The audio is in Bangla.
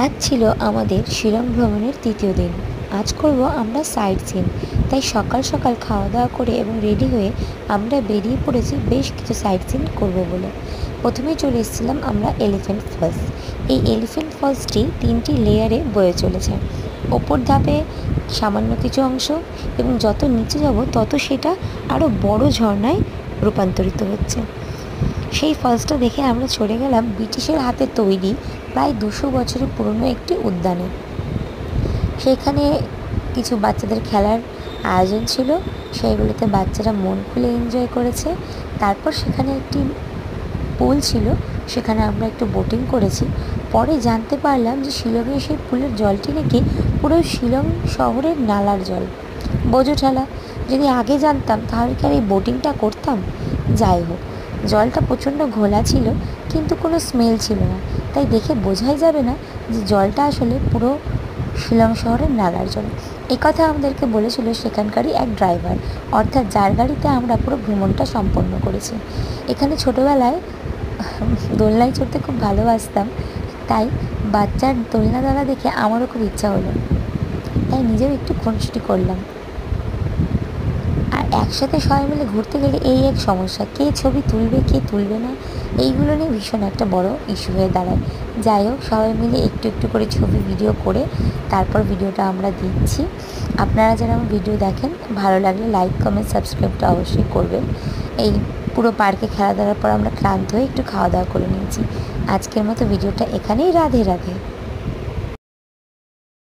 আজ ছিল আমাদের শিলং ভ্রমণের তৃতীয় দিন। আজ করব আমরা সাইট সিন। তাই সকাল সকাল খাওয়া দাওয়া করে এবং রেডি হয়ে আমরা বেরিয়ে পড়েছি বেশ কিছু সাইট সিন করবো বলে। প্রথমেই চলে এসেছিলাম আমরা এলিফ্যান্ট ফলস। এই এলিফ্যান্ট ফলসটি 3টি লেয়ারে বয়ে চলেছে। ওপর ধাপে সামান্য কিছু অংশ এবং যত নিচে যাব তত সেটা আরও বড় ঝর্ণায় রূপান্তরিত হচ্ছে। সেই ফলসটা দেখে আমরা চলে গেলাম ব্রিটিশের হাতে তৈরি প্রায় 200 বছরের পুরনো একটি উদ্যানে। সেখানে কিছু বাচ্চাদের খেলার আয়োজন ছিল, সেইগুলোতে বাচ্চারা মন খুলে এনজয় করেছে। তারপর সেখানে একটি পুল ছিল, সেখানে আমরা একটু বোটিং করেছি। পরে জানতে পারলাম যে শিলংয়ের সেই পুলের জলটি নাকি পুরো শিলং শহরের নালার জল। বোঝো ঠেলা, যদি আগে জানতাম তাহলে কি আর এই বোটিংটা করতাম। যাই হোক, জলটা প্রচণ্ড ঘোলা ছিল কিন্তু কোনো স্মেল ছিল না, তাই দেখে বোঝাই যাবে না যে জলটা আসলে পুরো শিলং শহরের নালার জল। এই কথা আমাদেরকে বলেছিল সেখানকারই এক ড্রাইভার, অর্থাৎ যার গাড়িতে আমরা পুরো ভ্রমণটা সম্পন্ন করেছি। এখানে ছোটোবেলায় দোলনায় চড়তে খুব ভালোবাসতাম, তাই বাচ্চার দোলনা দ্বারা দেখে আমারও খুব ইচ্ছা হলো, তাই নিজেও একটু খুনসুটি করলাম। আর একসাথে সবাই মিলে ঘুরতে গেলে এই এক সমস্যা, কে ছবি তুলবে কে তুলবে না, এইগুলো নিয়ে ভীষণ একটা বড় ইস্যু হয়ে দাঁড়ায়। যাই হোক, সবাই মিলে একটু একটু করে ছবি ভিডিও করে তারপর ভিডিওটা আমরা দিচ্ছি। আপনারা যারা আমার ভিডিও দেখেন, ভালো লাগলে লাইক কমেন্ট সাবস্ক্রাইবটা অবশ্যই করবেন। এই পুরো পার্কে খেলাধুলার পর আমরা ক্লান্ত হয়ে একটু খাওয়া দাওয়া করে নিয়েছি। আজকের মতো ভিডিওটা এখানেই। রাধে রাধে।